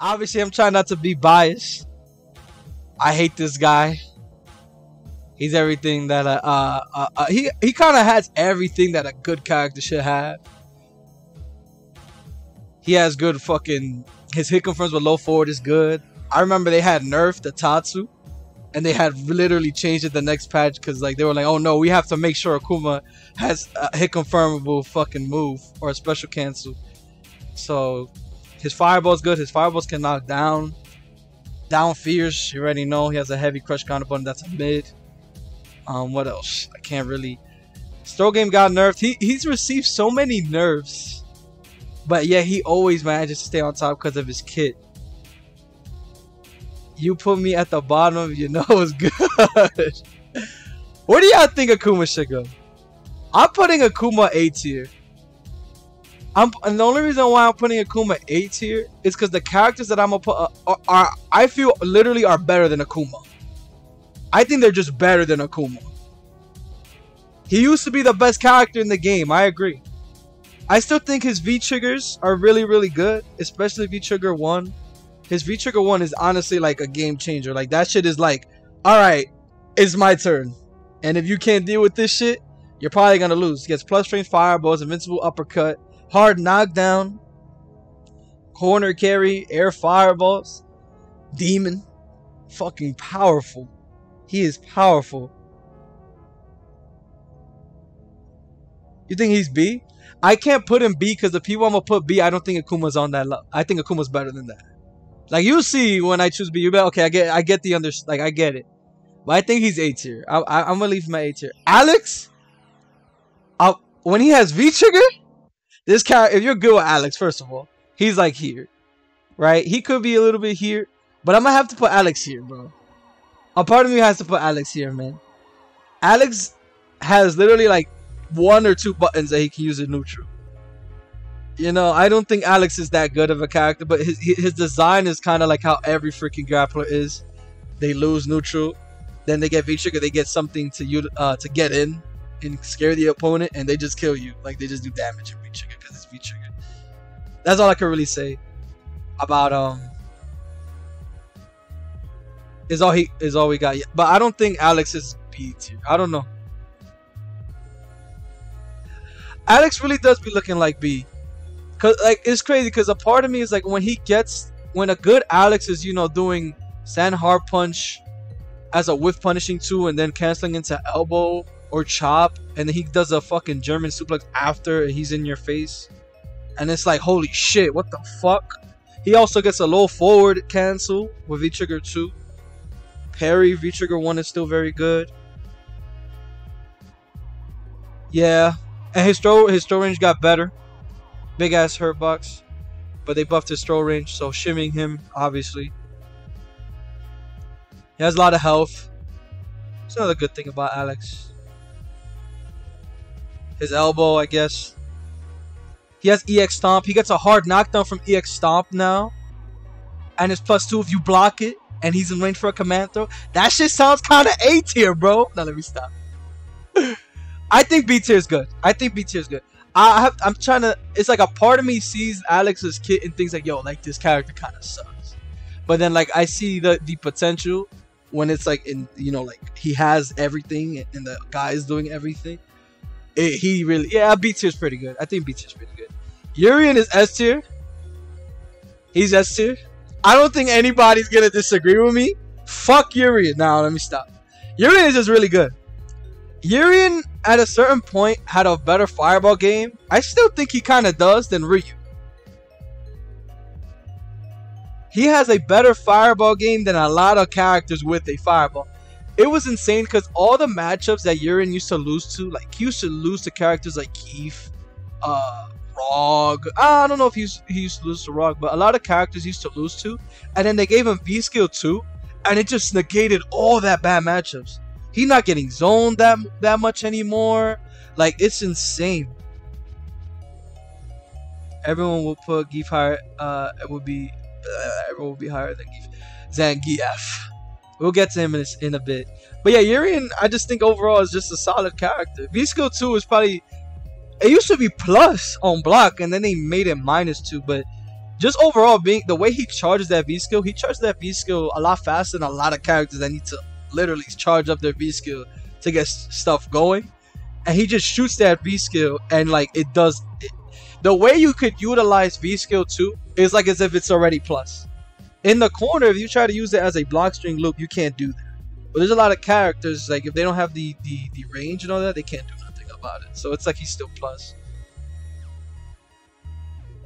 Obviously, I'm trying not to be biased. I hate this guy. He's everything that he kind of has everything that a good character should have. He has good fucking, his hit confirms with low forward is good. I remember they had nerfed the Tatsu, and they had literally changed it the next patch because like they were like, oh no, we have to make sure Akuma has a hit confirmable fucking move or a special cancel. So his fireball's good. His fireballs can knock down fierce. You already know he has a heavy crush counter button. That's a mid. What else? I can't really. Stroke game got nerfed. He's received so many nerfs, but yeah, he always manages to stay on top because of his kit. You put me at the bottom, you know it's good. Where do y'all think Akuma should go? I'm putting Akuma A tier. And the only reason why I'm putting Akuma A tier is because the characters that I'm gonna put are I feel literally are better than Akuma. I think they're just better than Akuma. He used to be the best character in the game. I agree. I still think his V triggers are really, really good, especially V trigger 1. His V trigger 1 is honestly like a game changer. Like that shit is like, all right, it's my turn, and if you can't deal with this shit, you're probably gonna lose. He gets plus strength fireballs, invincible uppercut, hard knockdown, corner carry, air fireballs, demon, fucking powerful. He is powerful. You think he's B? I can't put him B because the people I'm gonna put B, I don't think Akuma's on that level. I think Akuma's better than that. Like you'll see when I choose B, you'll be like, okay, I get the like I get it. But I think he's A tier. I'm gonna leave him at A tier. Alex, when he has V trigger, this character, if you're good with Alex, first of all, he's like here, right? He could be a little bit here, but I'm gonna have to put Alex here, bro. A part of me has to put Alex here, man. Alex has literally like 1 or 2 buttons that he can use in neutral. You know, I don't think Alex is that good of a character, but his design is kind of like how every freaking grappler is. They lose neutral, then they get V-trigger, they get something to get in and scare the opponent, and they just kill you. Like they just do damage in V-trigger because it's V-trigger. That's all I can really say about is all we got. But I don't think Alex is B tier. I don't know. Alex really does be looking like B. Cause like it's crazy because a part of me is like when a good Alex is, you know, doing sand hard punch as a whiff punishing tool and then canceling into elbow or chop, and then he does a fucking German suplex after and he's in your face, and it's like holy shit, what the fuck. He also gets a low forward cancel with V trigger 2. Parry V trigger 1 is still very good. Yeah, and his throw range got better. Big ass hurt box, but they buffed his throw range, so shimming him obviously. He has a lot of health. That's another good thing about Alex. His elbow, I guess. He has EX Stomp. He gets a hard knockdown from EX Stomp now, and it's +2 if you block it, and he's in range for a command throw. That shit sounds kind of A tier, bro. Now let me stop. I think B tier is good. I think B tier is good. I'm trying to. It's like a part of me sees Alex's kit and thinks like, yo, like this character kind of sucks. But then like I see the potential when it's like in, you know, like he has everything and the guy is doing everything. He really, yeah, B tier is pretty good. I think B tier is pretty good. Urien is S tier. He's S tier. I don't think anybody's gonna disagree with me. Fuck Urien. Now let me stop. Urien is just really good. Urien at a certain point had a better fireball game. I still think he kind of does than Ryu. He has a better fireball game than a lot of characters with a fireball. It was insane because all the matchups that Urien used to lose to, like he used to lose to characters like Keith, Rog. I don't know if he used to lose to Rog, but a lot of characters he used to lose to, and then they gave him V skill 2, and it just negated all that bad matchups. He's not getting zoned that much anymore. Like it's insane. Everyone will put Geef higher. Everyone will be higher than Zangief. We'll get to him in a bit. But yeah, Urien, I just think overall is just a solid character. V skill 2 is probably, it used to be plus on block, and then they made it -2. But just overall being the way he charges that V skill, he charges that V skill a lot faster than a lot of characters that need to literally charge up their V skill to get stuff going. And he just shoots that V skill and like it does it. The way you could utilize V skill too is like as if it's already plus. In the corner, if you try to use it as a block string loop, you can't do that. But there's a lot of characters, like if they don't have the range and all that, they can't do nothing about it. So it's like he's still plus.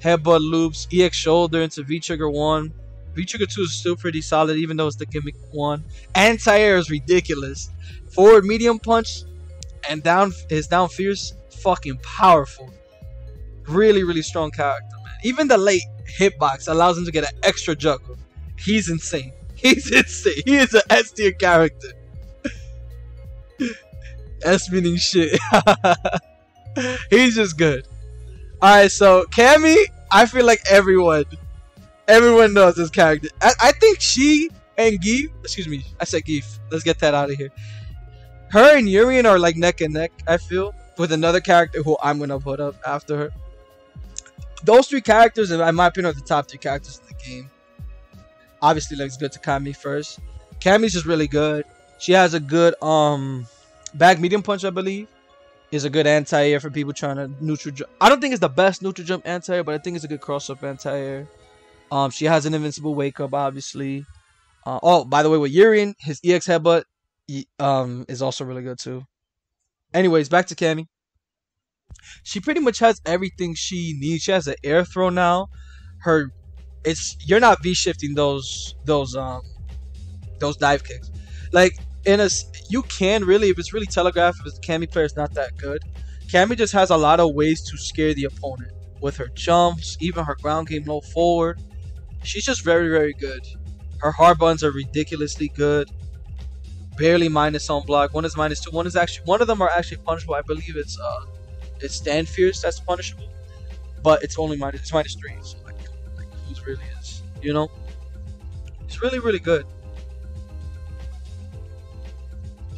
Headbutt loops, EX shoulder into V trigger 1. V trigger 2 is still pretty solid, even though it's the gimmick 1. Anti-air is ridiculous. Forward medium punch and his down fierce, fucking powerful. Really, really strong character, man. Even the late hitbox allows him to get an extra juggle. He's insane. He's insane. He is an S tier character. S meaning shit. He's just good. Alright, so Cammy, I feel like everyone knows this character. I think she and Geef, excuse me, I said Geef. Let's get that out of here. Her and Urien are like neck and neck, I feel, with another character who I'm gonna put up after her. Those three characters, in my opinion, are the top 3 characters in the game. Obviously, let's go to Cammy first. Cammy's just really good. She has a good back medium punch, I believe. Is a good anti-air for people trying to neutral jump. I don't think it's the best neutral jump anti-air, but I think it's a good cross-up anti-air. She has an invincible wake-up, obviously. Oh, by the way, with Urien, his EX headbutt is also really good too. Anyways, back to Cammy. She pretty much has everything she needs. She has an air throw now. You're not V shifting those dive kicks. Like you can really, if it's really telegraphed, if the Cammy player is not that good. Cammy just has a lot of ways to scare the opponent with her jumps, even her ground game low forward. She's just very, very good. Her hard buttons are ridiculously good. Barely minus on block. One is -2. One of them are actually punishable. I believe it's stand fierce that's punishable, but it's only -3. So like who's really is, you know? It's really, really good.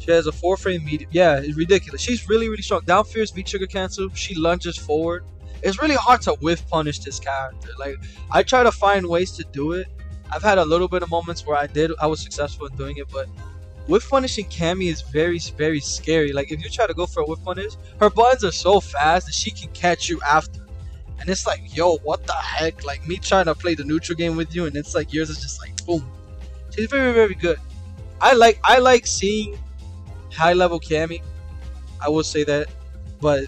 She has a 4-frame medium. Yeah, it's ridiculous. She's really, really strong. Down fierce, V trigger cancel. She lunges forward. It's really hard to whiff punish this character. Like I try to find ways to do it. I've had a little bit of moments where I was successful in doing it, but whiff punishing Cammy is very, very scary. Like if you try to go for a whiff punish, her buttons are so fast that she can catch you after. And it's like, yo, what the heck? Like me trying to play the neutral game with you, and it's like yours is just like boom. She's very, very good. I like seeing high level Cammy. I will say that. But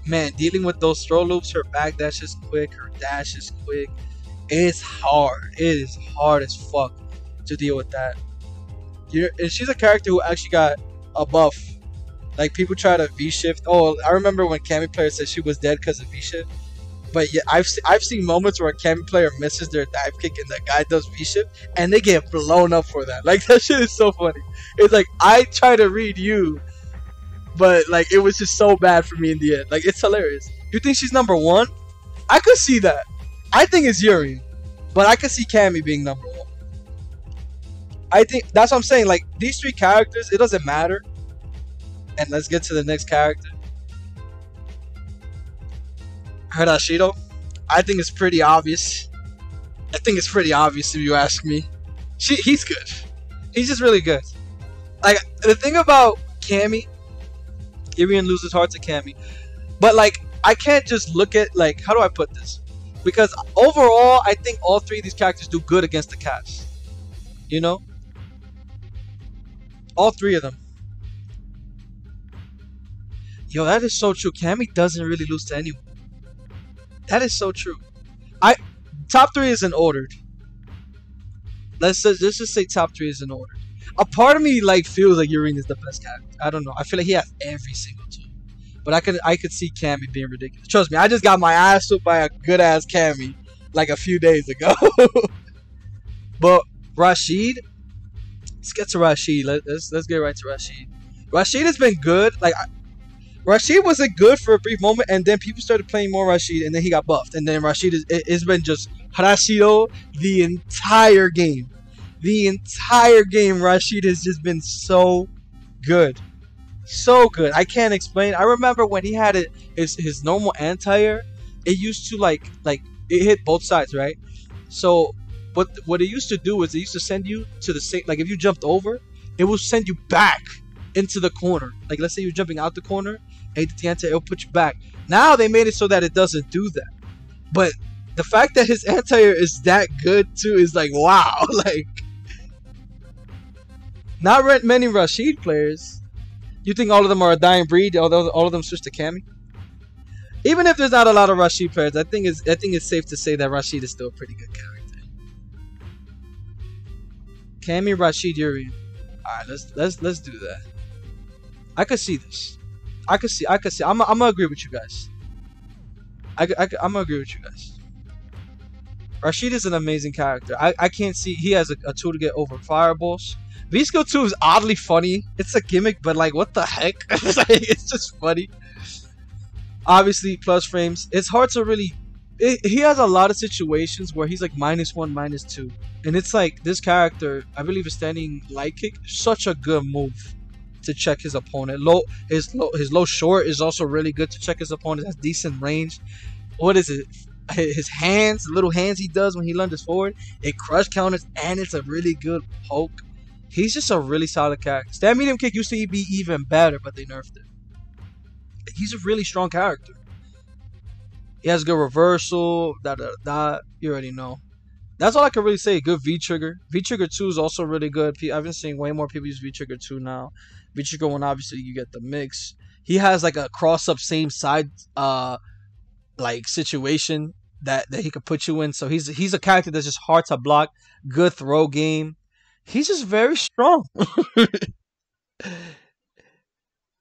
man, dealing with those throw loops, her back dash is quick, her dash is quick. It's hard. It is hard as fuck to deal with that. And she's a character who actually got a buff. Like people try to V shift. Oh, I remember when Cammy player said she was dead because of V shift. But yeah, I've seen moments where a Cammy player misses their dive kick and the guy does V shift and they get blown up for that. Like that shit is so funny. It's like I try to read you, but like it was just so bad for me in the end. Like it's hilarious. You think she's number 1? I could see that. I think it's Urien, but I could see Cammy being number 1. I think that's what I'm saying. Like these 3 characters, it doesn't matter. And let's get to the next character. Hirashido. I think it's pretty obvious. I think it's pretty obvious if you ask me. He's good. He's just really good. Like the thing about Cammy, Urien loses hard to Cammy, but like I can't just look at like how do I put this? Because overall, I think all 3 of these characters do good against the cast. You know? All 3 of them. Yo, that is so true. Cammy doesn't really lose to anyone. That is so true. Top 3 isn't ordered. Let's just say top 3 isn't ordered. A part of me like feels like Urien is the best character. I don't know. I feel like he has every single tool. But I could see Cammy being ridiculous. Trust me, I just got my ass whooped by a good ass Cammy like a few days ago. But Rashid, let's get to Rashid. Let's get right to Rashid. Rashid has been good. Like Rashid wasn't good for a brief moment, and then people started playing more Rashid, and then he got buffed, and then Rashid it's been just Rashido the entire game. The entire game, Rashid has just been so good. So good. I can't explain. I remember when he had his normal anti-air, it used to like it hit both sides, right? So what it used to do is it used to send you to the same, like if you jumped over, it will send you back into the corner. Like let's say you're jumping out the corner, and the anti, it'll put you back. Now they made it so that it doesn't do that. But the fact that his anti-air is that good too is like, wow. Like, not many Rashid players. You think all of them are a dying breed? All of them switch to Cammy? Even if there's not a lot of Rashid players, I think it's safe to say that Rashid is still a pretty good character. Cammy, Rashid, Yuri. Alright, let's do that. I could see this. I could see. I'm gonna agree with you guys. I'm gonna agree with you guys. Rashid is an amazing character. I can't see. He has a tool to get over fireballs. V-Skill 2 is oddly funny. It's a gimmick, but like, what the heck? It's just funny. Obviously, plus frames. It's hard to really... he has a lot of situations where he's like -1, -2. And it's like, this character, I believe, is standing light kick. Such a good move to check his opponent. His low short is also really good to check his opponent. Has decent range. What is it? His hands, the little hands he does when he lunges forward, it crush counters, and it's a really good poke. He's just a really solid character. Stand medium kick used to be even better, but they nerfed it. He's a really strong character. He has good reversal, you already know. That's all I can really say. Good V-Trigger. V-Trigger 2 is also really good. I've been seeing way more people use V-Trigger 2 now. V-Trigger 1, obviously, you get the mix. He has like a cross-up same side like situation that he could put you in. So he's a character that's just hard to block. Good throw game. He's just very strong.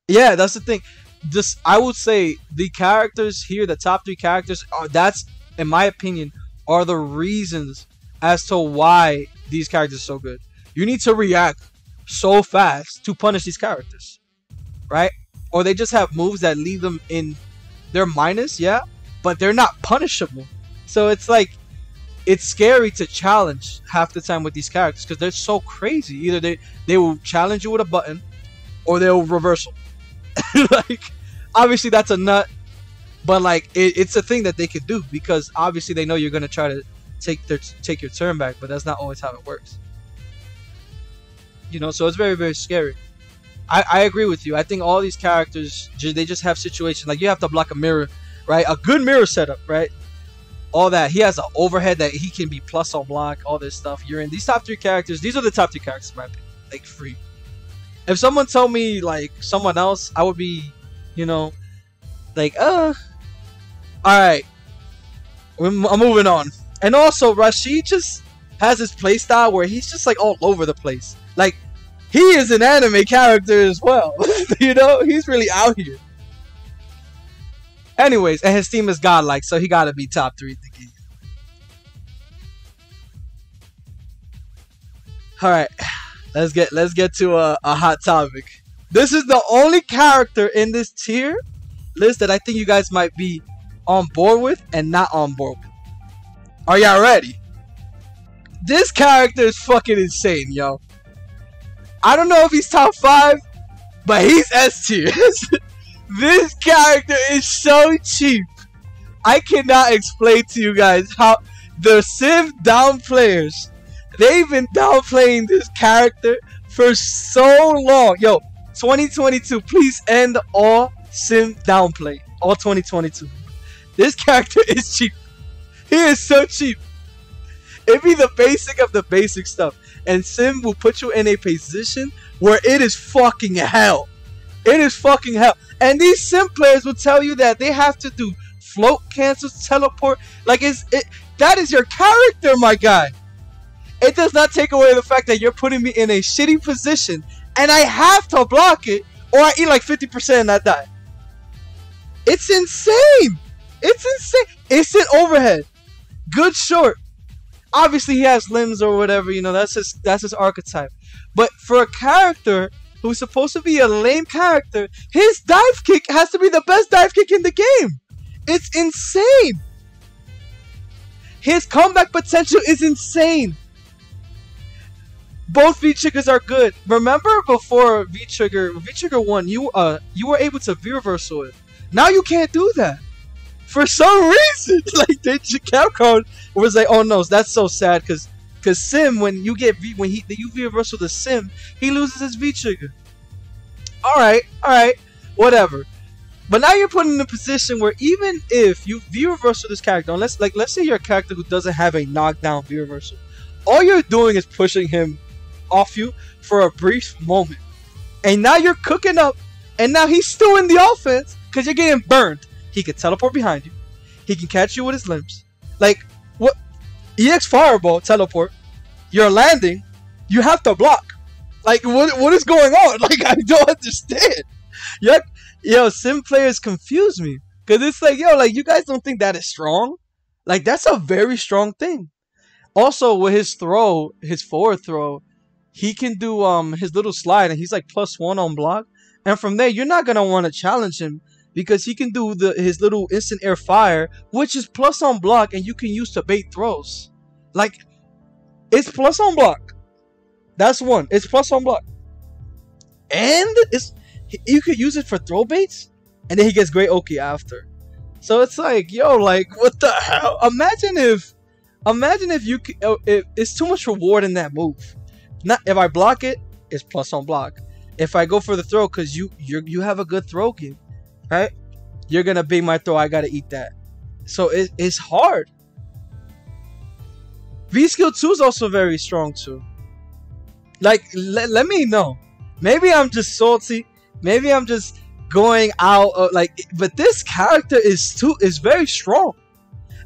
Yeah, that's the thing. Just I would say the characters here, the top 3 characters, that's in my opinion are the reasons as to why these characters are so good. You need to react so fast to punish these characters, right? Or they just have moves that leave them in their minus, yeah, but they're not punishable. So it's like, it's scary to challenge half the time with these characters because they're so crazy. Either they will challenge you with a button, or they'll reversal. Like, obviously that's a nut, but like it's a thing that they could do because obviously they know you're gonna try to take your turn back, but that's not always how it works. You know, so it's very, very scary. I agree with you. I think all these characters, they just have situations like you have to block a mirror, right? A good mirror setup, right? All that. He has an overhead that he can be plus on block, all this stuff. You're in these top 3 characters. These are the top 3 characters in my opinion. Like, free. If someone told me like someone else, I would be, you know, like, alright. I'm moving on. And also, Rashid just has his playstyle where he's just like all over the place. Like, he is an anime character as well. You know, he's really out here. Anyways, and his team is godlike, so he gotta be top 3 in the game. Alright, let's get to a hot topic. This is the only character in this tier list that I think you guys might be on board with and not on board with. Are y'all ready? This character is fucking insane, yo. I don't know if he's top 5, but he's S tier. This character is so cheap. I cannot explain to you guys how the Civ down players, they've been downplaying this character for so long. Yo, 2022, please end all Sim downplay. All 2022. This character is cheap. He is so cheap. It be the basic of the basic stuff. And Sim will put you in a position where it is fucking hell. It is fucking hell. And these Sim players will tell you that they have to do float, cancel, teleport. Like, that is your character, my guy. It does not take away the fact that you're putting me in a shitty position and I have to block it or I eat like 50% and I die. It's insane. It's insane. Instant overhead. Good short. Obviously he has limbs or whatever, you know, that's his archetype. But for a character who's supposed to be a lame character, his dive kick has to be the best dive kick in the game. It's insane. His comeback potential is insane. Both V-Triggers are good. Remember before V-Trigger 1, you were able to V-reversal it. Now you can't do that. For some reason, like Capcom was like, oh no, that's so sad because Sim, when you V reversal the Sim, he loses his V trigger. All right, whatever. But now you're put in a position where even if you V reversal this character, let's say you're a character who doesn't have a knockdown V reversal, all you're doing is pushing him off you for a brief moment, and now you're cooking up, and now he's still in the offense because you're getting burned. He can teleport behind you. He can catch you with his limbs. Like, what? EX Fireball, teleport. You're landing. You have to block. Like, what is going on? Like, I don't understand. Yo, Sim players confuse me. Because it's like, yo, like, you guys don't think that is strong? Like, that's a very strong thing. Also, with his throw, his forward throw, he can do his little slide, and he's like +1 on block. And from there, you're not going to want to challenge him because he can do his little instant air fire, which is plus on block, and you can use to bait throws. Like, it's plus on block. That's one. It's plus on block. And you could use it for throw baits, and then he gets great Oki after. So it's like, yo, like, what the hell? Imagine if it's too much reward in that move. Not if I block it, it's plus on block. If I go for the throw, because you have a good throw game, right? You're gonna bait my throw. I gotta eat that. So it's hard. V skill 2 is also very strong too. Like, let me know. Maybe I'm just salty. Maybe I'm just going out of, like, but this character is very strong,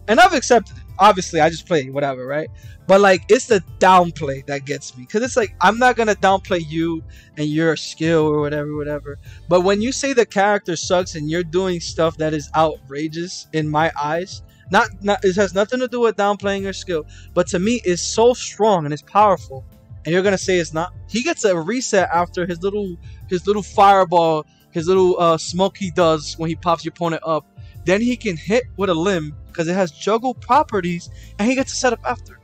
and I've accepted it. Obviously, I just play whatever, right? But like, it's the downplay that gets me, because it's like, I'm not gonna downplay you and your skill or whatever. But when you say the character sucks and you're doing stuff that is outrageous in my eyes, it has nothing to do with downplaying your skill, but to me, it's so strong and it's powerful. And you're gonna say it's not. He gets a reset after his little fireball, his little smoke he does when he pops your opponent up. Then he can hit with a limb because it has juggle properties, and he gets a setup after.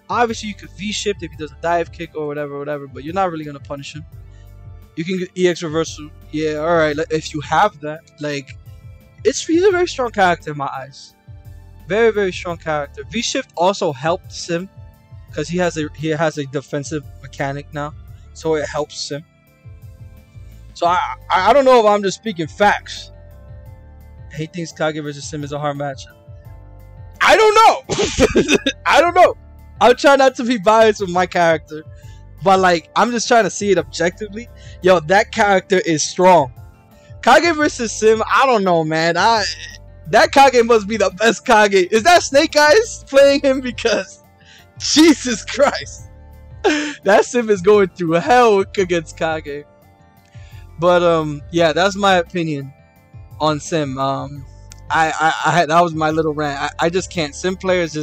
Obviously, you could V-shift if he does a dive kick or whatever, but you're not really gonna punish him. You can get EX reversal. Yeah, all right. If you have that, like, he's a very strong character in my eyes. Very, very strong character. V-shift also helped Sim because he has a defensive mechanic now, so it helps him. So I don't know if I'm just speaking facts. He thinks Kage versus Sim is a hard match. I don't know. I don't know. I'll try not to be biased with my character, but like, I'm just trying to see it objectively. Yo, that character is strong. Kage versus Sim, I don't know, man. That Kage must be the best Kage. Is that Snake Eyes playing him? Because Jesus Christ, that Sim is going through hell against Kage. But yeah, that's my opinion on Sim. That was my little rant. I just can't. Sim players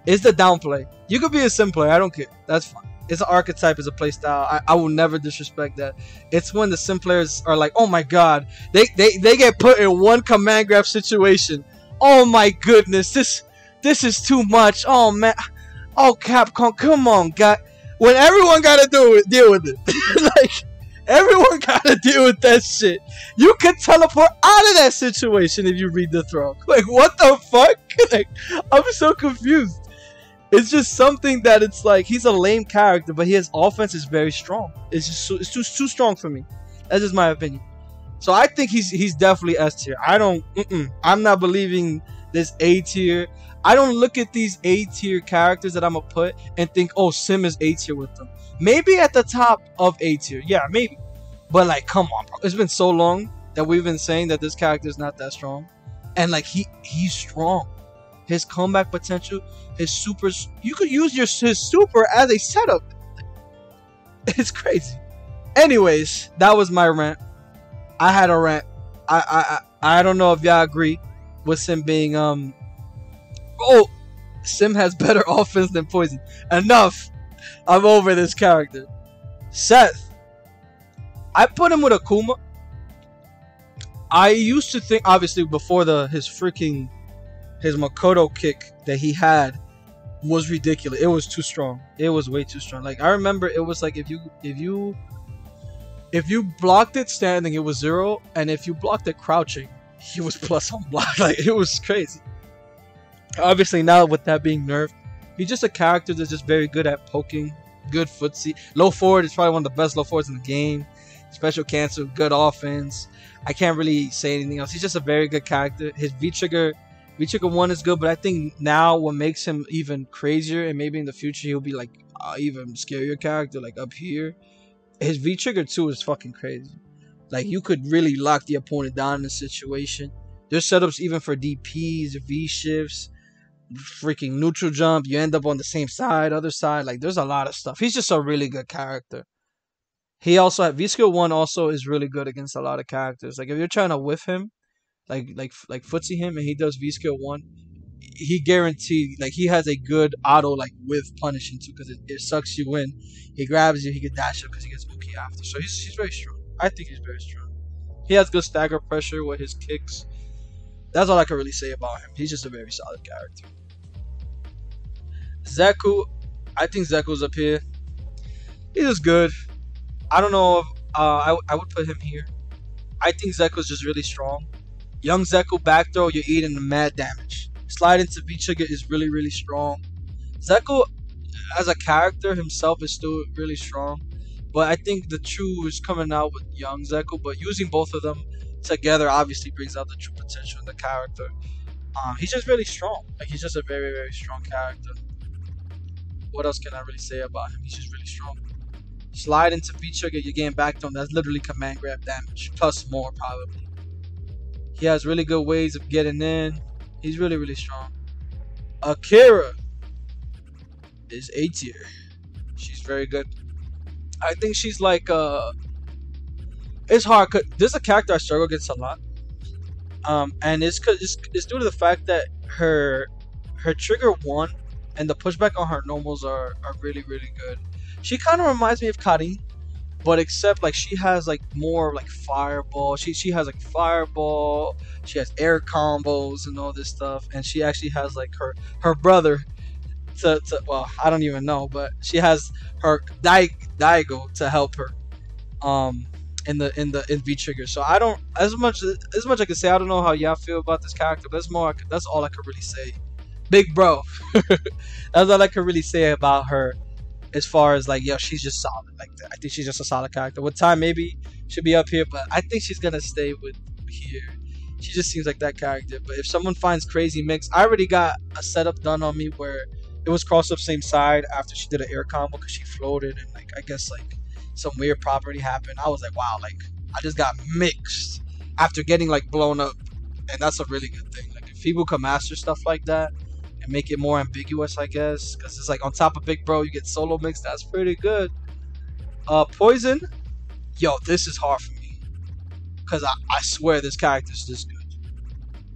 it's the downplay. You could be a Sim player, I don't care. That's fine. It's an archetype, it's a playstyle. I will never disrespect that. It's when the Sim players are like, oh my god, they get put in one command grab situation. Oh my goodness, this is too much. Oh man, oh Capcom, come on, God. When everyone gotta deal with it. Like, everyone gotta deal with that shit. You can teleport out of that situation if you read the throw. Like, what the fuck? Like, I'm so confused. It's just something that it's like, he's a lame character, but his offense is very strong. It's just it's too strong for me. That's just my opinion. So I think he's definitely S tier. I'm not believing this A tier. I don't look at these A tier characters that I'm gonna put and think, oh, Sim is A tier with them. Maybe at the top of A tier, yeah, maybe. But like, come on, bro. It's been so long that we've been saying that this character is not that strong, and like, he's strong. His comeback potential, his supers, you could use his super as a setup. It's crazy. Anyways, that was my rant. I had a rant. I don't know if y'all agree with Sim being oh, Sim has better offense than Poison. Enough. I'm over this character. Seth. I put him with Akuma. I used to think, obviously, before his Makoto kick that he had was ridiculous. It was too strong. It was way too strong. Like, I remember it was like, if you blocked it standing, it was 0, and if you blocked it crouching, he was plus on block. Like, it was crazy. Obviously, now with that being nerfed, he's just a character that's just very good at poking, good footsie. Low forward is probably one of the best low forwards in the game. Special cancel, good offense. I can't really say anything else. He's just a very good character. His V-Trigger 1 is good, but I think now what makes him even crazier, and maybe in the future he'll be like even scarier character, like up here. His V-Trigger 2 is fucking crazy. Like, you could really lock the opponent down in a situation. There's setups even for DPs, V-shifts, freaking neutral jump. You end up on the same side, other side. Like, there's a lot of stuff. He's just a really good character. He also had V-Skill 1 also is really good against a lot of characters. Like, if you're trying to whiff him, like footsie him, and he does V-Skill 1, he guaranteed, like, he has a good auto, like, whiff punishing too, because it sucks you in. He grabs you, he can dash up because he gets Mookie after. So he's very strong. I think he's very strong. He has good stagger pressure with his kicks. That's all I can really say about him. He's just a very solid character. Zeku, I think Zeku's up here. He's just good. I don't know if I would put him here. I think Zeku's just really strong. Young Zeku back throw, you're eating the mad damage. Slide into V-Trigger is really, really strong. Zeku, as a character himself, is still really strong. But I think the true is coming out with young Zeku. But using both of them together obviously brings out the true potential in the character. He's just really strong. Like, he's just a very, very strong character. What else can I really say about him? He's just really strong. Slide into V-Trigger, you're getting back to him. That's literally command grab damage. Plus more, probably. He has really good ways of getting in. He's really, really strong. Akira is A tier. She's very good. I think she's like, it's hard, cause this is a character I struggle against a lot. And it's due to the fact that her trigger 1 and the pushback on her normals are really, really good. She kind of reminds me of Karin, but except like she has like more like fireball. She has like fireball. She has air combos and all this stuff, and she actually has like her brother. Well, I don't even know, but she has her Daigo to help her. In V-Trigger. So I don't, as much I can say, I don't know how y'all feel about this character, but that's all I could really say. Big bro. That's all I could really say about her, as far as like, yo, she's just solid. Like, I think she's just a solid character. With time, maybe she'll be up here, but I think she's gonna stay with here. She just seems like that character. But if someone finds crazy mix, I already got a setup done on me where it was cross up same side after she did an air combo because she floated, and like, I guess like some weird property happened. I was like, wow, like, I just got mixed after getting like blown up, and that's a really good thing. Like, if people can master stuff like that and make it more ambiguous, I guess, because it's like on top of Big Bro, you get solo mix. That's pretty good. Poison, yo, this is hard for me because I swear this character's this good.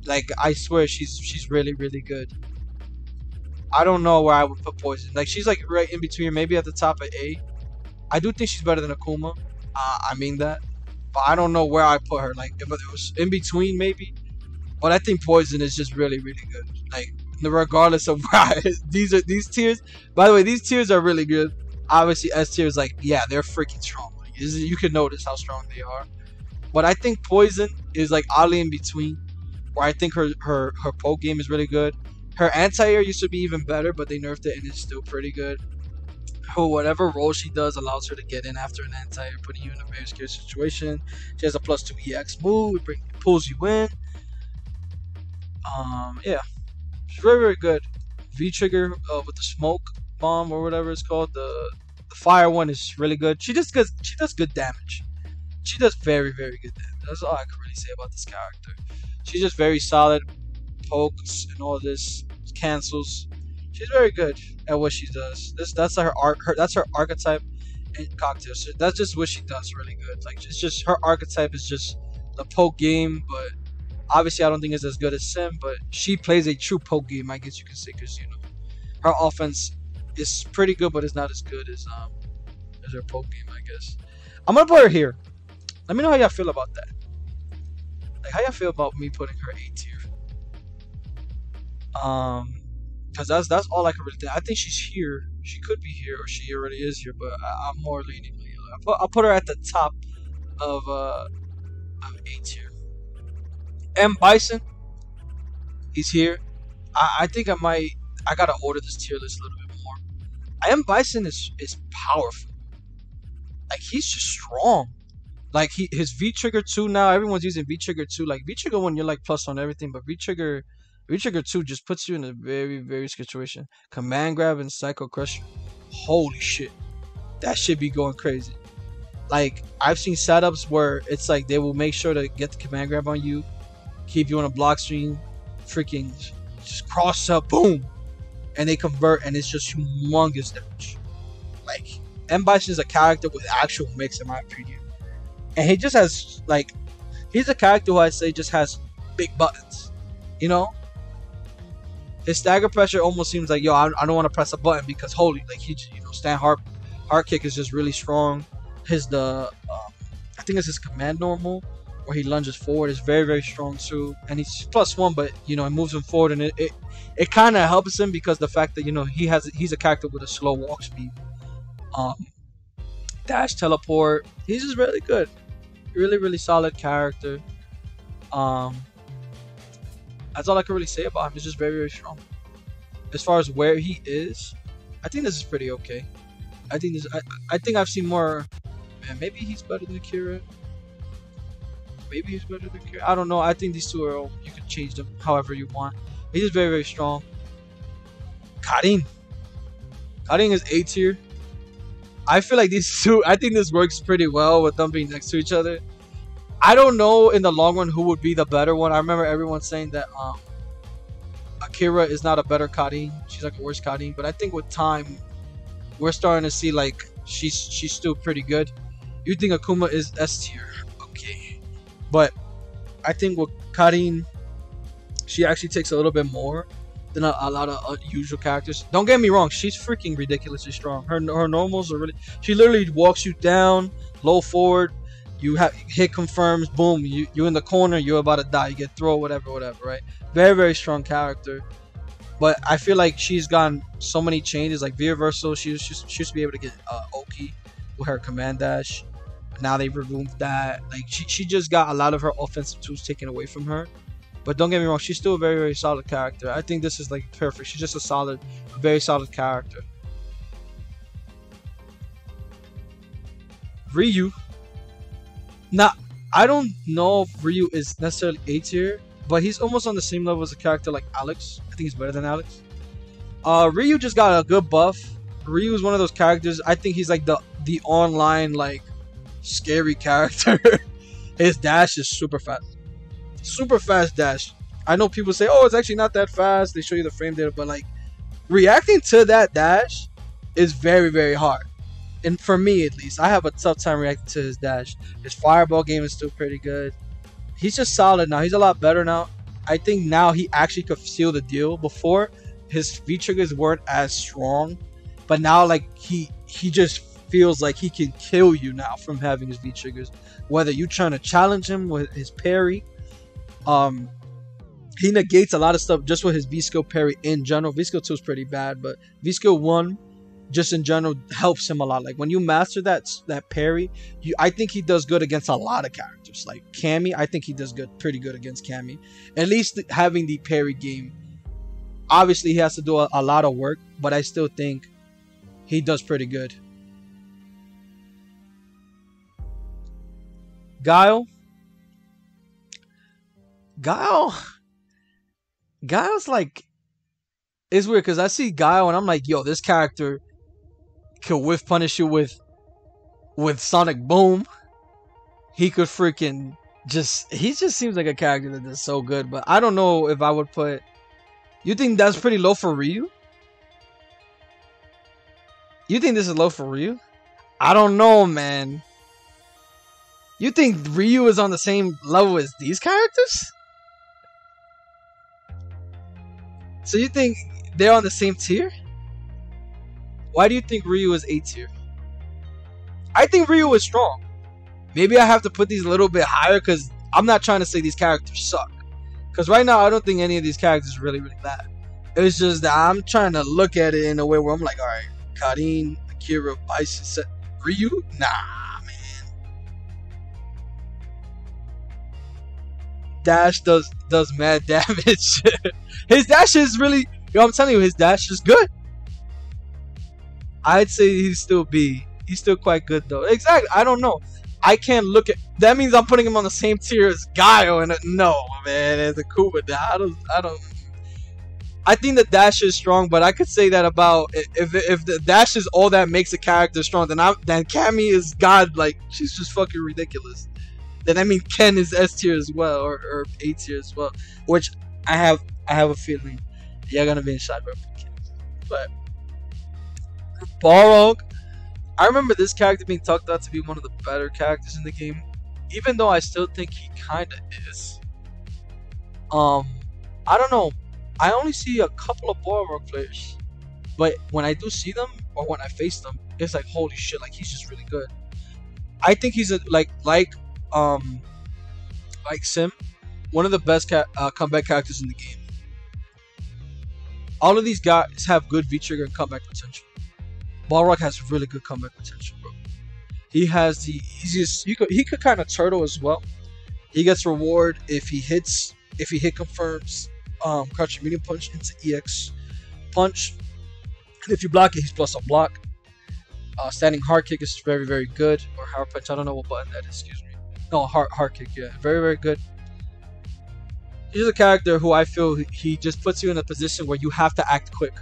Like, I swear she's really, really good. I don't know where I would put Poison. Like, she's like right in between, maybe at the top of A. I do think she's better than Akuma. I mean that. But I don't know where I put her. Like, if it was in between, maybe. But I think Poison is just really, really good. Like, regardless of where these tiers. By the way, these tiers are really good. Obviously, S tier is like, yeah, they're freaking strong. Like, you can notice how strong they are. But I think Poison is like oddly in between, where I think her poke game is really good. Her anti-air used to be even better, but they nerfed it and it's still pretty good. Whatever role she does allows her to get in after an anti-air, putting you in a very scary situation. She has a +2 EX move. It pulls you in. Yeah, she's very, very good. V-Trigger with the smoke bomb or whatever it's called. The fire one is really good. She does good damage. She does very, very good damage. That's all I can really say about this character. She's just very solid. Pokes and all this cancels. She's very good at what she does. That's her archetype and cocktail. So that's just what she does really good. Like, it's just her archetype is just the poke game, but obviously I don't think it's as good as Sim, but she plays a true poke game, I guess you can say, because, you know, her offense is pretty good, but it's not as good as her poke game, I guess. I'm gonna put her here. Let me know how y'all feel about that. Like, how y'all feel about me putting her A tier? Because that's all I can really think. I think she's here. She could be here, or she already is here, but I'm more leaning. I'll put her at the top of A tier. M Bison, he's here. I think I gotta order this tier list a little bit more. M Bison is powerful. Like he's just strong. Like his V trigger 2 now, everyone's using V trigger 2. Like V trigger 1 you're like plus on everything, but V trigger 2 just puts you in a very, very situation. Command grab and Psycho Crush. Holy shit. That should be going crazy. Like I've seen setups where it's like they will make sure to get the command grab on you, keep you on a block stream, freaking just cross up, boom, and they convert, and it's just humongous damage. Like M Bison is a character with actual mix in my opinion, and he just has like he's a character who I say just has big buttons, you know. His stagger pressure almost seems like yo, I don't want to press a button because holy, like he, you know, stand hard kick is just really strong. I think it's his command normal where he lunges forward is very, very strong too, and he's +1, but you know it moves him forward, and it kind of helps him because the fact that you know he's a character with a slow walk speed. Dash teleport, he's just really good, really, really solid character. That's all I can really say about him. He's just very, very strong. As far as where he is, I think this is pretty okay. I think I've seen more. Man, maybe he's better than Akira. Maybe he's better than Akira. I don't know. I think these two are. You can change them however you want. He's just very, very strong. Karin is A tier. I feel like these two. I think this works pretty well with them being next to each other. I don't know in the long run who would be the better one. I remember everyone saying that Akira is not a better Karin. She's like a worse Karin. But I think with time, we're starting to see like she's still pretty good. You think Akuma is S tier, okay? But I think with Karin, she actually takes a little bit more than a lot of unusual characters. Don't get me wrong, she's freaking ridiculously strong. Her normals are really. She literally walks you down, low forward. You have hit confirms, boom. You in the corner, you're about to die. You get throw, whatever, right? Very, very strong character. But I feel like she's gotten so many changes. Like via Versal, she used to be able to get Oki with her command dash. Now they've removed that. Like she just got a lot of her offensive tools taken away from her. But don't get me wrong, she's still a very, very solid character. I think this is like perfect. She's just a very solid character. Ryu. Now, I don't know if Ryu is necessarily A tier, but he's almost on the same level as a character like Alex. I think he's better than Alex. Ryu just got a good buff. Ryu is one of those characters. I think he's like the online like scary character. His dash is super fast dash. I know people say, oh, it's actually not that fast. They show you the frame data, but like reacting to that dash is very, very hard. And for me at least, I have a tough time reacting to his dash. His fireball game is still pretty good. He's just solid now. He's a lot better now. I think now he actually could seal the deal. Before, his V triggers weren't as strong, but now like he just feels like he can kill you now from having his V triggers. Whether you're trying to challenge him with his parry, he negates a lot of stuff just with his V skill parry in general. V skill 2 is pretty bad, but V skill 1 just in general helps him a lot. Like when you master that parry, I think he does good against a lot of characters. Like Cammy, I think he does pretty good against Cammy. At least having the parry game. Obviously, he has to do a lot of work, but I still think he does pretty good. Guile's like, it's weird because I see Guile and I'm like, yo, this character could whiff punish you with Sonic Boom. He could freaking he just seems like a character that is so good, but I don't know if I would put. You think that's pretty low for Ryu? You think this is low for Ryu? I don't know, man. You think Ryu is on the same level as these characters? So you think they're on the same tier? Why do you think Ryu is A tier? I think Ryu is strong. Maybe I have to put these a little bit higher because I'm not trying to say these characters suck. Because right now I don't think any of these characters are really, really bad. It's just that I'm trying to look at it in a way where I'm like, alright, Karin, Akira, Bison, Ryu? Nah, man. dash does mad damage. His dash is really, yo, I'm telling you, his dash is good. I'd say he's still B. He's still quite good though. Exactly. I don't know. I can't look at. That means I'm putting him on the same tier as Guile, and no, man, it's a Kuma. I don't. I think the dash is strong, but I could say that about if the dash is all that makes a character strong, then Cammy is god. Like, she's just fucking ridiculous. Then I mean Ken is S tier as well, or A tier as well. Which I have a feeling you're gonna be in shot for Ken. But Balrog, I remember this character being talked about to be one of the better characters in the game, even though I still think he kinda is. I don't know. I only see a couple of Balrog players, but when I do see them or when I face them, it's like holy shit! Like, he's just really good. I think he's a like Sim, one of the best comeback characters in the game. All of these guys have good V-trigger and comeback potential. Balrog has really good comeback potential, bro. He has the easiest. He could kind of turtle as well. He gets reward if he hit confirms. Crouching medium punch into EX punch. And if you block it, he's plus a block. Standing hard kick is very, very good. Or hard punch, I don't know what button that is, excuse me. No, hard kick, yeah. Very, very good. He's a character who I feel he just puts you in a position where you have to act quick.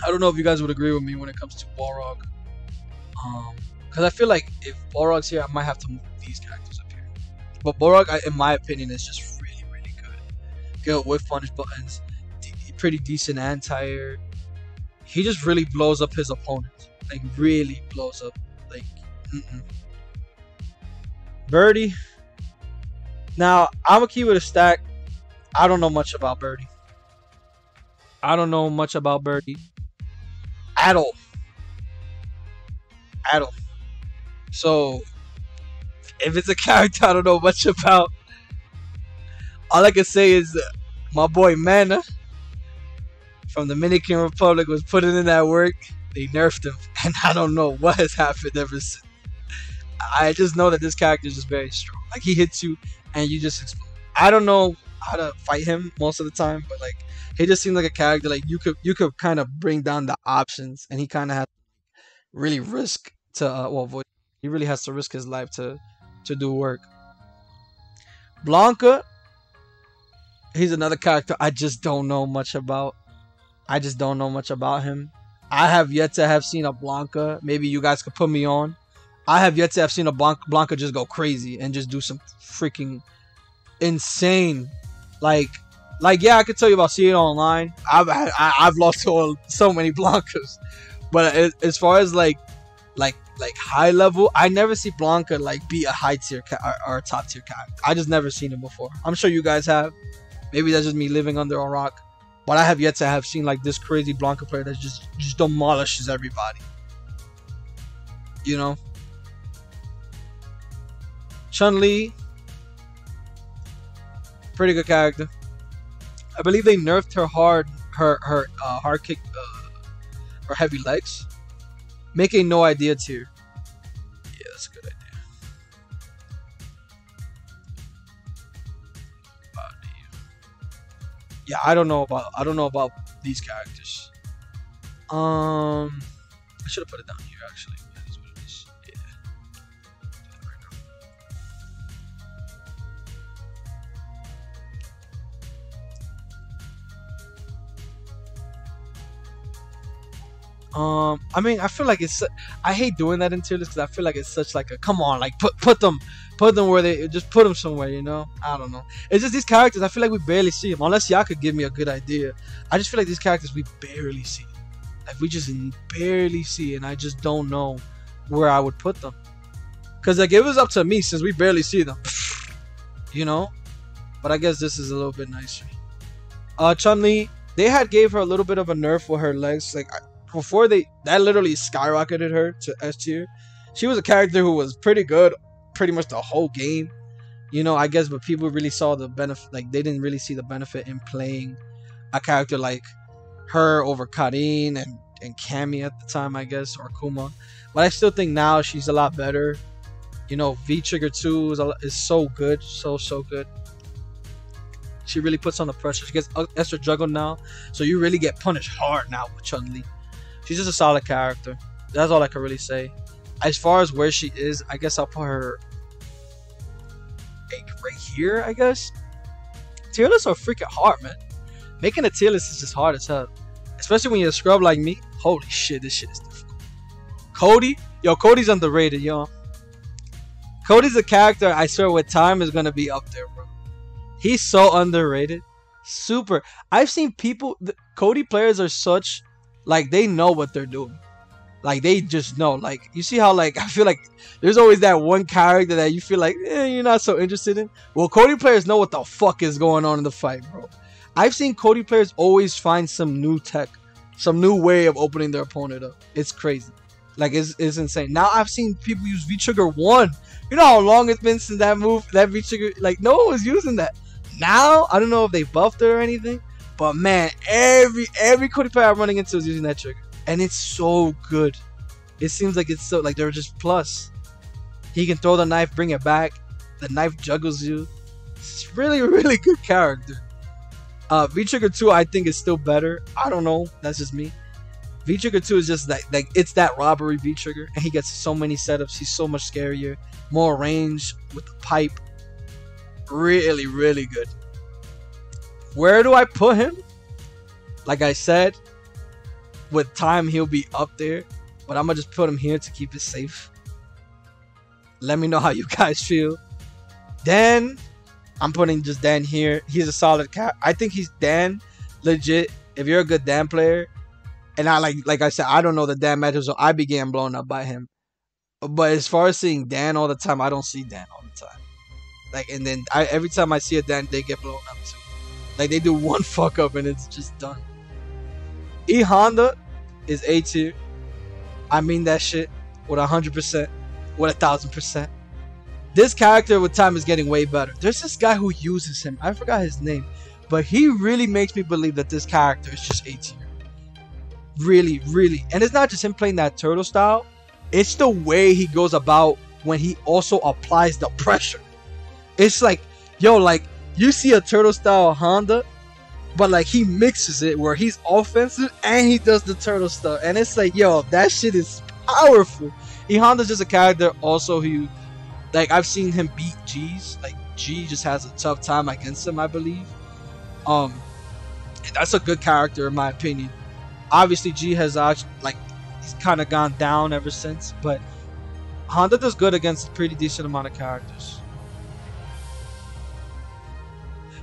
I don't know if you guys would agree with me when it comes to Balrog. Because I feel like if Balrog's here, I might have to move these characters up here. But Balrog, in my opinion, is just good whiff punish buttons, pretty decent anti-air. He just really blows up his opponent. Like, really blows up. Like, Birdie. Now, I'm gonna keep it a stack. I don't know much about Birdie. I don't know much about Birdie at all. At all. So, if it's a character I don't know much about, all I can say is my boy Mana from the Dominican Republic was putting in that work. They nerfed him, and I don't know what has happened ever since. I just know that this character is just very strong. Like, he hits you, and you just explode. I don't know how to fight him most of the time, but like, he just seems like a character like you could kind of bring down the options, and he kind of has to really risk to he really has to risk his life to do work. Blanca. He's another character I just don't know much about. I just don't know much about him. I have yet to have seen a Blanca. Maybe you guys could put me on. I have yet to have seen a Blanca just go crazy and just do some freaking insane. Like yeah, I could tell you about seeing it online. I've lost so many Blancas, but as far as like high level, I never see Blanca like be a high tier or a top tier character. I just never seen it before. I'm sure you guys have. Maybe that's just me living under a rock. But I have yet to have seen like this crazy Blanca player that just demolishes everybody. You know? Chun-Li. Pretty good character. I believe they nerfed her hard kick, her heavy legs. Making no idea tier. Yeah, that's a good idea. Yeah, I don't know about these characters. I should have put it down here actually. That is what it is. Yeah. Do that right now. I mean, I feel like I hate doing that in tier list because I feel like it's such like a come on, like put them where they just put them somewhere, you know. I don't know. It's just these characters. I feel like we barely see them unless y'all could give me a good idea. I just feel like these characters we barely see. Like, we just barely see, and I just don't know where I would put them. Cause like, it was up to me since we barely see them, you know. But I guess this is a little bit nicer. Chun-Li, they had gave her a little bit of a nerf with her legs. Like, before that literally skyrocketed her to S tier. She was a character who was pretty good pretty much the whole game, you know. I guess, but people really saw the benefit. Like, they didn't really see the benefit in playing a character like her over Karin and Cammy at the time, I guess, or Kuma. But I still think now she's a lot better. You know, V Trigger 2 is so good, so good. She really puts on the pressure. She gets extra juggle now, so you really get punished hard now with Chun-Li. She's just a solid character. That's all I can really say. As far as where she is, I guess I'll put her like right here, I guess. Tier lists are freaking hard, man. Making a tier list is just hard as hell. Especially when you're a scrub like me. Holy shit, this shit is difficult. Cody? Yo, Cody's underrated, yo. Cody's a character I swear with time is gonna be up there, bro. He's so underrated. Super. I've seen people, Cody players are such, like, they know what they're doing. Like, they just know. Like, you see how, like, I feel like there's always that one character that you feel like, you're not so interested in. Well, Cody players know what the fuck is going on in the fight, bro. I've seen Cody players always find some new tech, some new way of opening their opponent up. It's crazy. Like, it's insane. Now I've seen people use V-Trigger 1. You know how long it's been since that move, that V-Trigger, like, no one was using that. Now, I don't know if they buffed it or anything, but man, every Cody player I'm running into is using that trigger. And it's so good. It seems like it's so, like, they're just plus. He can throw the knife, bring it back. The knife juggles you. It's really, really good character. V-Trigger 2, I think, is still better. I don't know. That's just me. V-Trigger 2 is just like it's that robbery V-Trigger. And he gets so many setups. He's so much scarier. More range with the pipe. Really, really good. Where do I put him? Like I said, with time he'll be up there, but I'm gonna just put him here to keep it safe. Let me know how you guys feel. Dan, I'm putting just Dan here. He's a solid cat. I think he's Dan legit. If you're a good Dan player, and I like I said, I don't know the Dan matchup, so I began blown up by him. But as far as seeing Dan all the time, I don't see Dan all the time. Like, and then every time I see a Dan, they get blown up too. Like, they do one fuck up and it's just done. E Honda is A tier. I mean that shit with 100%, with 1000%. This character with time is getting way better. There's this guy who uses him. I forgot his name, but he really makes me believe that this character is just A tier. Really, really. And it's not just him playing that turtle style. It's the way he goes about when he also applies the pressure. It's like, yo, like, you see a turtle style Honda, but like he mixes it where he's offensive and he does the turtle stuff. And it's like, yo, that shit is powerful. E Honda's just a character also who, like, I've seen him beat G's. Like, G just has a tough time against him, I believe. And that's a good character in my opinion. Obviously, G has actually, like, he's kind of gone down ever since, but Honda does good against a pretty decent amount of characters.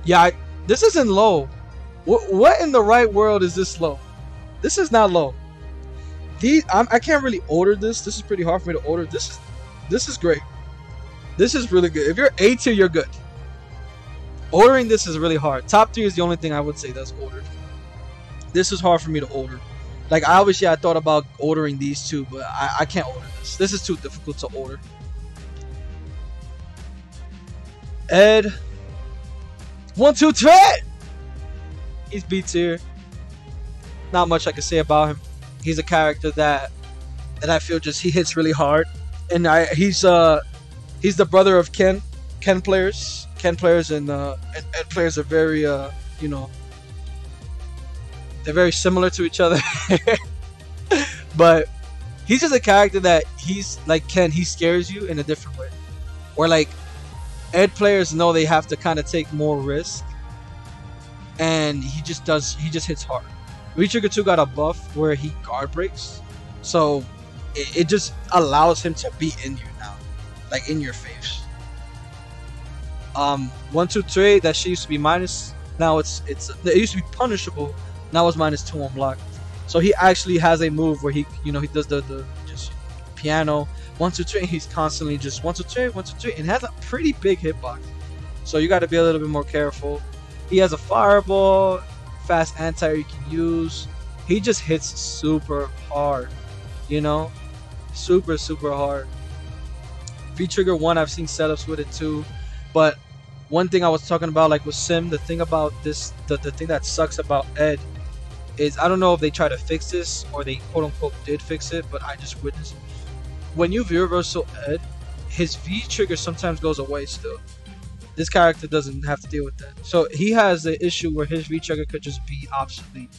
Yeah, this isn't low. What in the right world is this low? This is not low. I can't really order this. This is pretty hard for me to order. This is great. This is really good. If you're A tier, you're good. Ordering this is really hard. Top tier is the only thing I would say that's ordered. This is hard for me to order. Like, obviously I thought about ordering these two, but I can't order this. This is too difficult to order. Ed. 1, 2, 3. He's B tier. Not much I can say about him. He's a character that I feel just he hits really hard, and he's the brother of Ken players. Ken players and Ed players are very you know, they're very similar to each other. But he's just a character that he's like Ken. He scares you in a different way. Or like Ed players know they have to kind of take more risk, and he just hits hard. V-Trigger 2 got a buff where he guard breaks, so it just allows him to be in you now, like in your face. 1, 2, 3. That shit used to be minus. Now it used to be punishable. Now it's -2 on block. So he actually has a move where he does the just piano 1, 2, 3. And he's constantly just 1, 2, 3, 1, 2, 3, and has a pretty big hitbox. So you got to be a little bit more careful. He has a fireball, fast anti you can use. He just hits super hard, you know, super hard. V-Trigger 1, I've seen setups with it too, but one thing I was talking about, like with Sim, the thing about this, the thing that sucks about Ed is, I don't know if they try to fix this or they quote unquote did fix it, but I just witnessed when you reversal Ed, his V trigger sometimes goes away still. This character doesn't have to deal with that. So he has the issue where his V trigger could just be obsolete.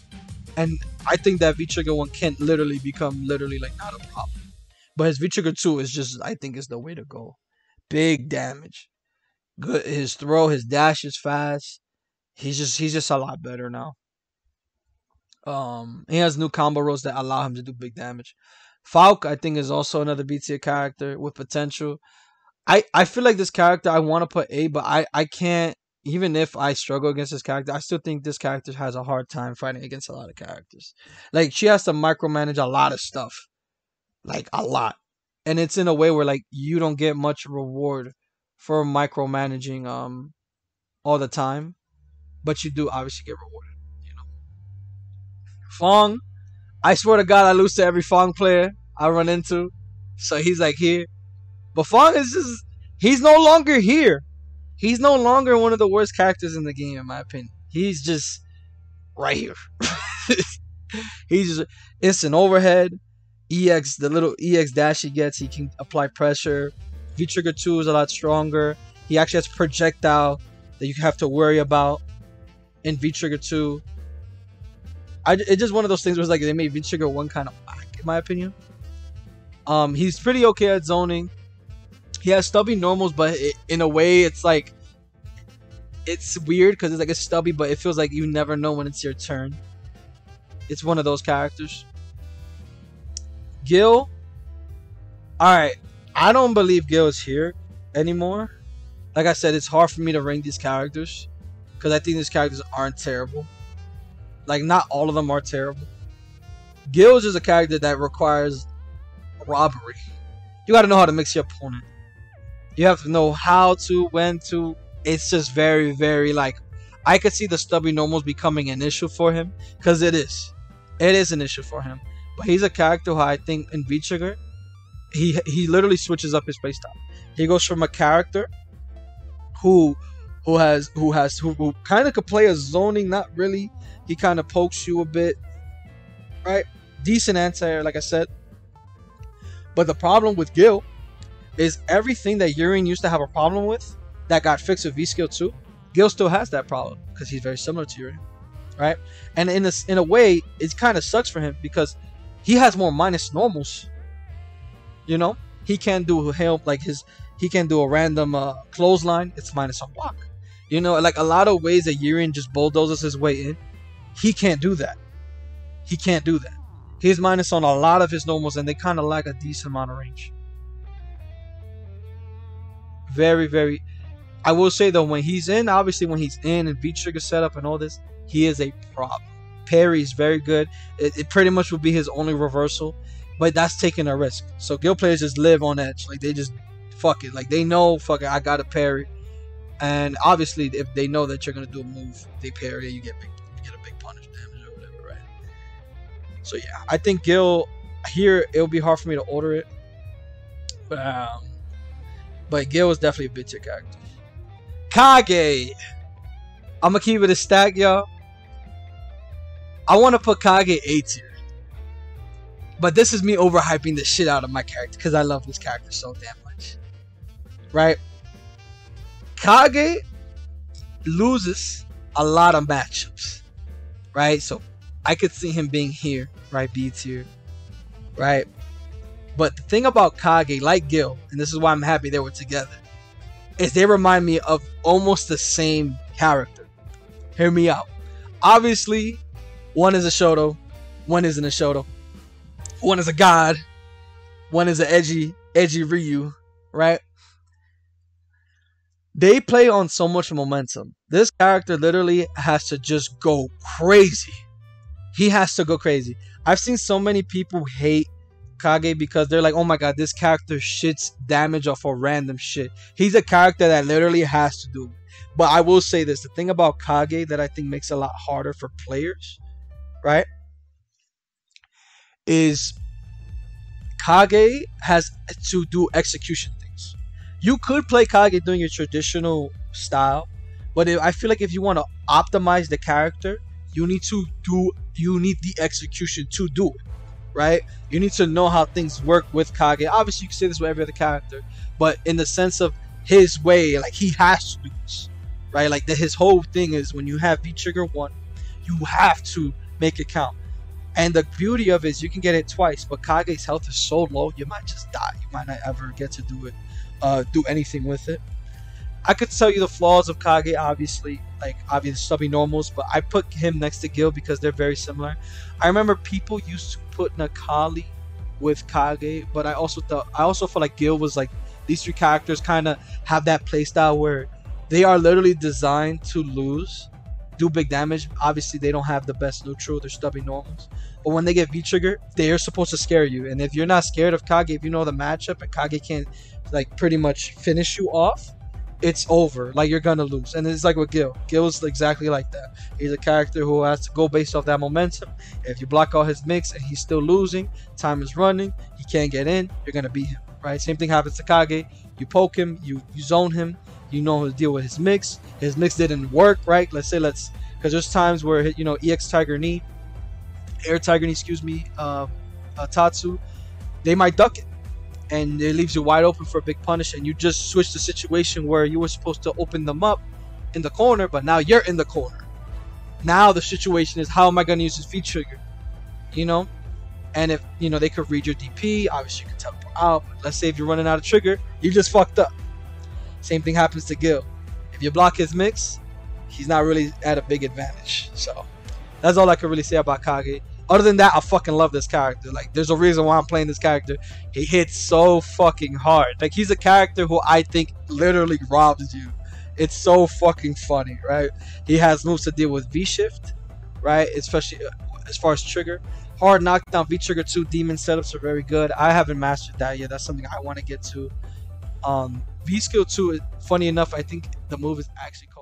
And I think that V trigger 1 can literally become like not a problem. But his V trigger 2 is just, I think, is the way to go. Big damage. Good. His throw, his dash is fast. He's just a lot better now. He has new combo rolls that allow him to do big damage. Falk, I think, is also another B tier character with potential. I feel like this character I want to put A, but I can't. Even if I struggle against this character, I still think this character has a hard time fighting against a lot of characters. Like, she has to micromanage a lot of stuff. Like, a lot. And it's in a way where, like, you don't get much reward for micromanaging all the time. But you do obviously get rewarded, you know. Fong, I swear to God, I lose to every Fong player I run into. So he's like here. But Fong is just, he's no longer here. He's no longer one of the worst characters in the game, in my opinion. He's just right here. He's just instant overhead. EX, the little EX dash he gets, he can apply pressure. V trigger 2 is a lot stronger. He actually has projectile that you have to worry about in V trigger 2. It's just one of those things where it's like they made V trigger 1 kind of whack, in my opinion. He's pretty okay at zoning. He has stubby normals, but in a way, it's like, it's weird because it's like it's stubby, but it feels like you never know when it's your turn. It's one of those characters. Gil. Alright. I don't believe Gil is here anymore. Like I said, it's hard for me to rank these characters because I think these characters aren't terrible. Like, not all of them are terrible. Gil is just a character that requires robbery. You got to know how to mix your opponent. You have to know how to, when to. It's just very, very, like, I could see the stubby normals becoming an issue for him, because it is. It is an issue for him. But he's a character who I think in V Trigger, he literally switches up his playstyle. He goes from a character who kind of could play a zoning, not really. He kind of pokes you a bit, right? Decent anti-air, like I said. But the problem with Gil is everything that Urien used to have a problem with that got fixed with V-Skill 2, Gil still has that problem because he's very similar to Urien, right? And in a way, it kind of sucks for him because he has more minus normals. You know, he can't do help like he can do a random clothesline. It's minus on block. You know, like a lot of ways that Urien just bulldozes his way in. He can't do that. He can't do that. He's minus on a lot of his normals, and they kind of lack a decent amount of range. Very, very. I will say though, when he's in, obviously when he's in and V trigger setup and all this, he is a problem. Parry is very good. It pretty much will be his only reversal, but that's taking a risk. So Gil players just live on edge. Like, they just fuck it. Like, they know, fuck it, I got to parry. And obviously, if they know that you're gonna do a move, they parry, you get a big punish damage or whatever, right? So yeah, I think Gil here, it'll be hard for me to order it. But Gil is definitely a bit tier character. Kage. I'm gonna keep it a stack, y'all. I want to put Kage A tier. But this is me overhyping the shit out of my character because I love this character so damn much. Right? Kage loses a lot of matchups. Right? So I could see him being here, right? B tier. Right? But the thing about Kage, like Gil, and this is why I'm happy they were together, is they remind me of almost the same character. Hear me out. Obviously, one is a Shoto, one isn't a Shoto. One is a god, one is an edgy Ryu, right? They play on so much momentum. This character literally has to just go crazy. He has to go crazy. I've seen so many people hate Kage because they're like, oh my god, this character shits damage off of random shit. He's a character that literally has to do it. But I will say this, the thing about Kage that I think makes it a lot harder for players, right, is Kage has to do execution things. You could play Kage doing your traditional style, but I feel like if you want to optimize the character, you need the execution to do it. right? You need to know how things work with Kage. Obviously, you can say this with every other character, but in the sense of his way, like he has to do this, right? Like his whole thing is when you have V trigger 1, you have to make it count. And the beauty of it is you can get it twice, but Kage's health is so low, you might just die. You might not ever get to do it, do anything with it. I could tell you the flaws of Kage, obviously, like obvious stubby normals, but I put him next to Gil because they're very similar. I remember people used to put Nakali with Kage, but I also feel like Gil was like, these three characters kind of have that playstyle where they are literally designed to lose, do big damage. Obviously, they don't have the best neutral, they're stubby normals. But when they get V trigger, they are supposed to scare you. And if you're not scared of Kage, if you know the matchup and Kage can't like pretty much finish you off, it's over. Like you're gonna lose. And it's like with Gil. Gil's exactly like that. He's a character who has to go based off that momentum. If you block all his mix and he's still losing, time is running, he can't get in, you're gonna beat him. Right? Same thing happens to Kage. You poke him, you zone him, you know how to deal with his mix. His mix didn't work, right? Because there's times where, you know, EX Tiger Knee, Air Tiger Knee, excuse me, Tatsu, they might duck it. And it leaves you wide open for a big punish, and you just switch the situation where you were supposed to open them up in the corner, but now you're in the corner. Now the situation is, how am I going to use this V trigger? You know? And if, you know, they could read your DP, obviously you can teleport out, but let's say if you're running out of trigger, you just fucked up. Same thing happens to Gil. If you block his mix, he's not really at a big advantage. So that's all I can really say about Kage. Other than that, I fucking love this character. Like, there's a reason why I'm playing this character. He hits so fucking hard. Like, he's a character who I think literally robs you. It's so fucking funny, right? He has moves to deal with V-Shift, right? Especially as far as trigger. Hard knockdown, V-Trigger 2, demon setups are very good. I haven't mastered that yet. That's something I want to get to. V-Skill 2, funny enough, I think the move is actually called